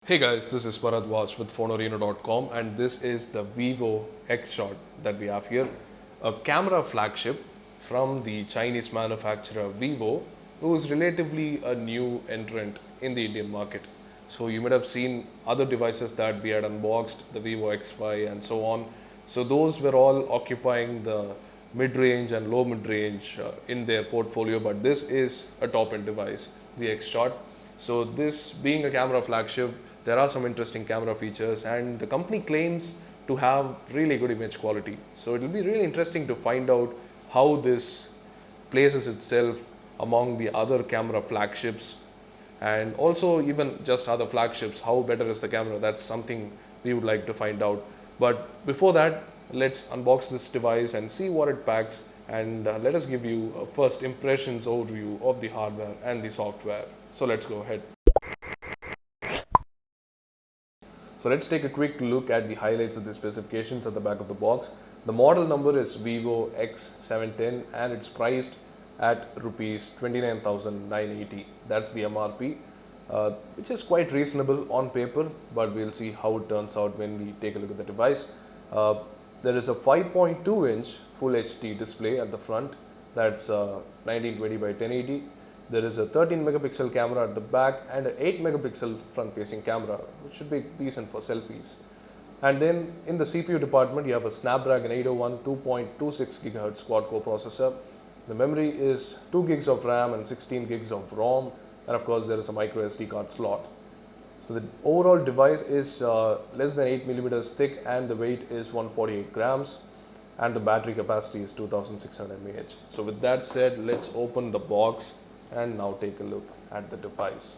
Hey guys, this is Bharadwaj with Fonearena.com, and this is the Vivo Xshot that we have here, a camera flagship from the Chinese manufacturer Vivo, who is relatively a new entrant in the Indian market. So you might have seen other devices that we had unboxed, the Vivo X5 and so on. So those were all occupying the mid-range and low mid-range in their portfolio, but this is a top-end device, the Xshot. So this being a camera flagship, there are some interesting camera features, and the company claims to have really good image quality. So it will be really interesting to find out how this places itself among the other camera flagships, and also even just other flagships, how better is the camera. That's something we would like to find out. But before that, let's unbox this device and see what it packs, and let us give you a first impressions overview of the hardware and the software. So let's go ahead. So let's take a quick look at the highlights of the specifications at the back of the box. The model number is Vivo X710 and it's priced at rupees 29,980. That's the MRP, which is quite reasonable on paper, but we'll see how it turns out when we take a look at the device. There is a 5.2-inch Full HD display at the front. That's 1920 by 1080. There is a 13 megapixel camera at the back and an 8 megapixel front facing camera, which should be decent for selfies. And then in the CPU department, you have a Snapdragon 801 2.26 GHz quad core processor. The memory is 2 gigs of RAM and 16 gigs of ROM, and of course there is a micro SD card slot. So the overall device is less than 8 millimeters thick, and the weight is 148 grams, and the battery capacity is 2600 mAh. So with that said, let's open the box and now take a look at the device.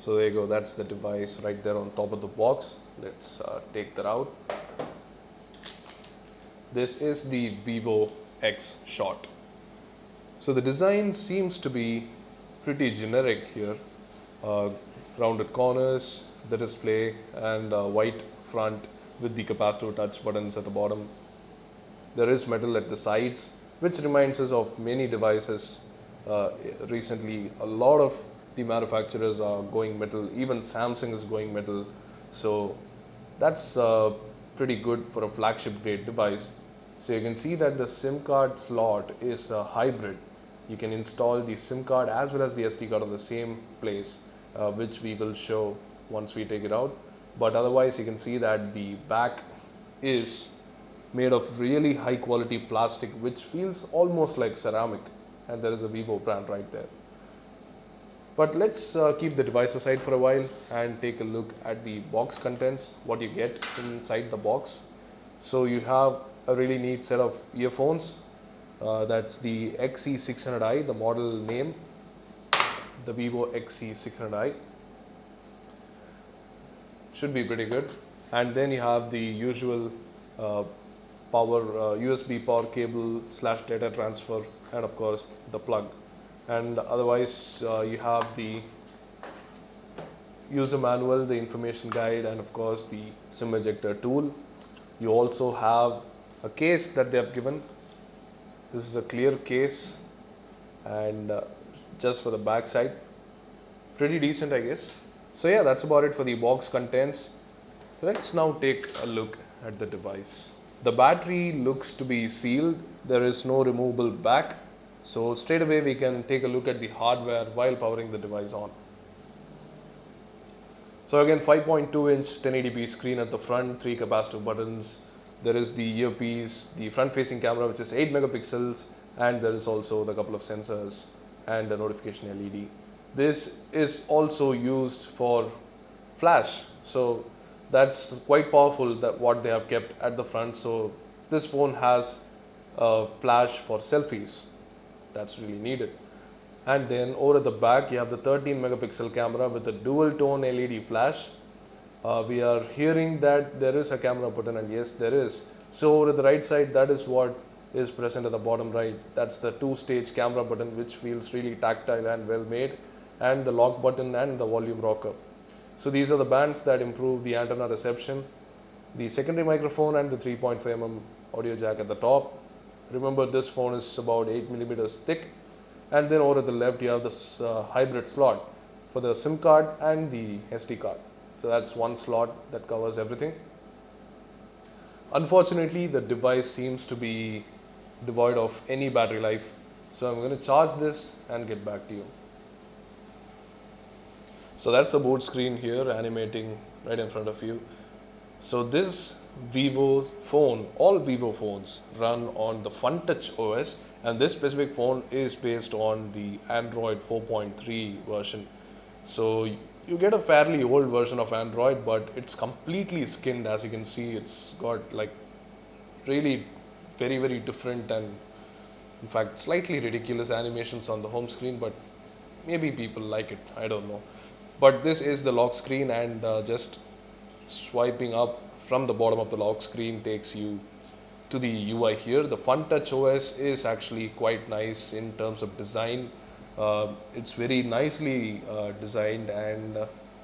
So there you go, that's the device right there on top of the box. Let's take that out. This is the Vivo Xshot. So the design seems to be pretty generic here. Rounded corners, the display, and white front with the capacitive touch buttons at the bottom. There is metal at the sides, which reminds us of many devices. Recently, a lot of the manufacturers are going metal. Even Samsung is going metal. So that's pretty good for a flagship grade device. So you can see that the SIM card slot is a hybrid. You can install the SIM card as well as the SD card on the same place, which we will show once we take it out. But otherwise, you can see that the back is made of really high quality plastic, which feels almost like ceramic, and there is a Vivo brand right there. But let's keep the device aside for a while and take a look at the box contents, what you get inside the box. So you have a really neat set of earphones. That's the XE600i, the model name, the Vivo XE600i. Should be pretty good. And then you have the usual USB power cable / data transfer, and of course the plug. And otherwise you have the user manual, the information guide, and of course the SIM ejector tool. You also have a case that they have given. This is a clear case, and just for the back side, pretty decent, I guess. So yeah, that's about it for the box contents. So let's now take a look at the device. The battery looks to be sealed. There is no removable back. So straight away we can take a look at the hardware while powering the device on. So again, 5.2-inch 1080p screen at the front, 3 capacitive buttons. There is the earpiece, the front-facing camera, which is 8 megapixels, and there is also the couple of sensors and a notification LED. This is also used for flash, so that's quite powerful, that what they have kept at the front. So this phone has a flash for selfies. That's really needed. And then over at the back, you have the 13 megapixel camera with a dual tone LED flash. We are hearing that there is a camera button, and yes, there is. So over at the right side, that is what is present at the bottom right. That's the 2-stage camera button, which feels really tactile and well made, and the lock button and the volume rocker. So these are the bands that improve the antenna reception. The secondary microphone and the 3.5mm audio jack at the top. Remember, this phone is about 8 millimeters thick. And then over at the left you have this hybrid slot for the SIM card and the SD card. So that's one slot that covers everything. Unfortunately, the device seems to be devoid of any battery life. So I'm going to charge this and get back to you. So that's the boot screen here animating right in front of you. So this Vivo phone, all Vivo phones run on the FunTouch OS, and this specific phone is based on the Android 4.3 version. So you get a fairly old version of Android, but it's completely skinned. As you can see, it's got like really very different and in fact slightly ridiculous animations on the home screen, but maybe people like it, I don't know. But this is the lock screen, and just swiping up from the bottom of the lock screen takes you to the UI here. The FunTouch OS is actually quite nice in terms of design. It's very nicely designed, and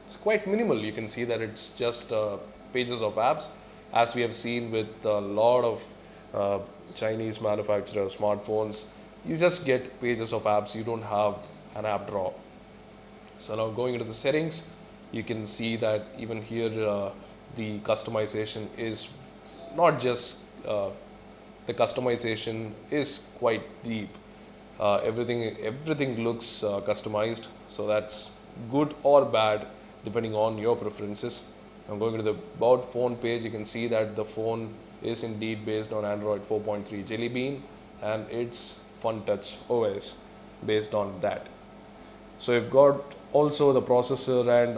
it's quite minimal. You can see that it's just pages of apps, as we have seen with a lot of Chinese manufacturer smartphones. You just get pages of apps, you don't have an app drawer. So now going into the settings, you can see that even here the customization is not just the customization is quite deep. Everything looks customized, so that's good or bad depending on your preferences. I'm going to the About Phone page. You can see that the phone is indeed based on Android 4.3 Jelly Bean, and it's FunTouch OS based on that. So you've got also the processor and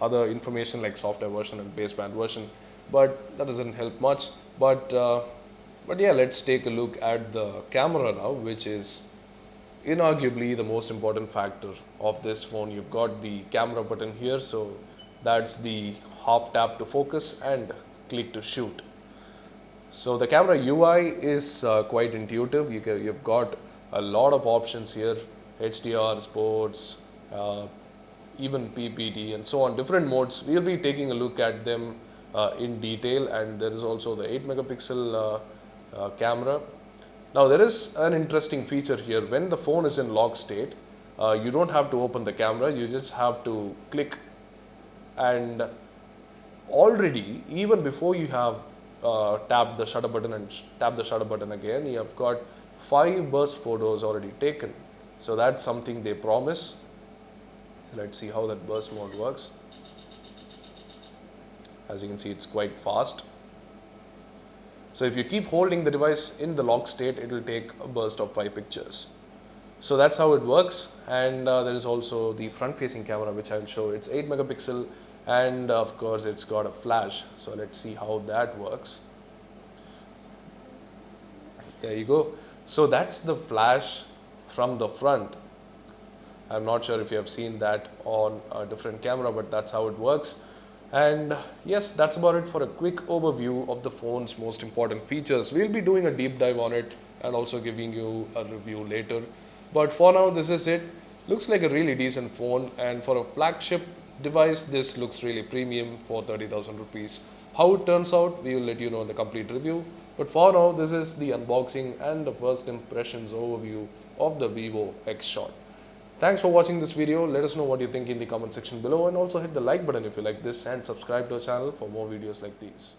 other information like software version and baseband version, but that doesn't help much. But yeah, let's take a look at the camera now, which is inarguably the most important factor of this phone. You've got the camera button here, so that's the half tap to focus and click to shoot. So the camera UI is quite intuitive. You've got a lot of options here: HDR, sports, even PPT, and so on, different modes. We'll be taking a look at them in detail. And there is also the 8 megapixel camera. Now there is an interesting feature here. When the phone is in lock state, you don't have to open the camera, you just have to click, and already, even before you have tapped the shutter button and tap the shutter button again, you have got 5 burst photos already taken. So that's something they promise. Let's see how that burst mode works. As you can see, it's quite fast. So if you keep holding the device in the lock state, it will take a burst of 5 pictures. So that's how it works. And there is also the front facing camera, which I'll show. It's 8 megapixel, and of course it's got a flash. So let's see how that works. There you go. So that's the flash from the front. I'm not sure if you have seen that on a different camera, but that's how it works. And yes, that's about it for a quick overview of the phone's most important features. We'll be doing a deep dive on it and also giving you a review later. But for now, this is it. Looks like a really decent phone, and for a flagship device, this looks really premium for 30,000 rupees. How it turns out, we will let you know in the complete review. But for now, this is the unboxing and the first impressions overview of the Vivo Xshot. Thanks for watching this video. Let us know what you think in the comment section below, and also hit the like button if you like this, and subscribe to our channel for more videos like these.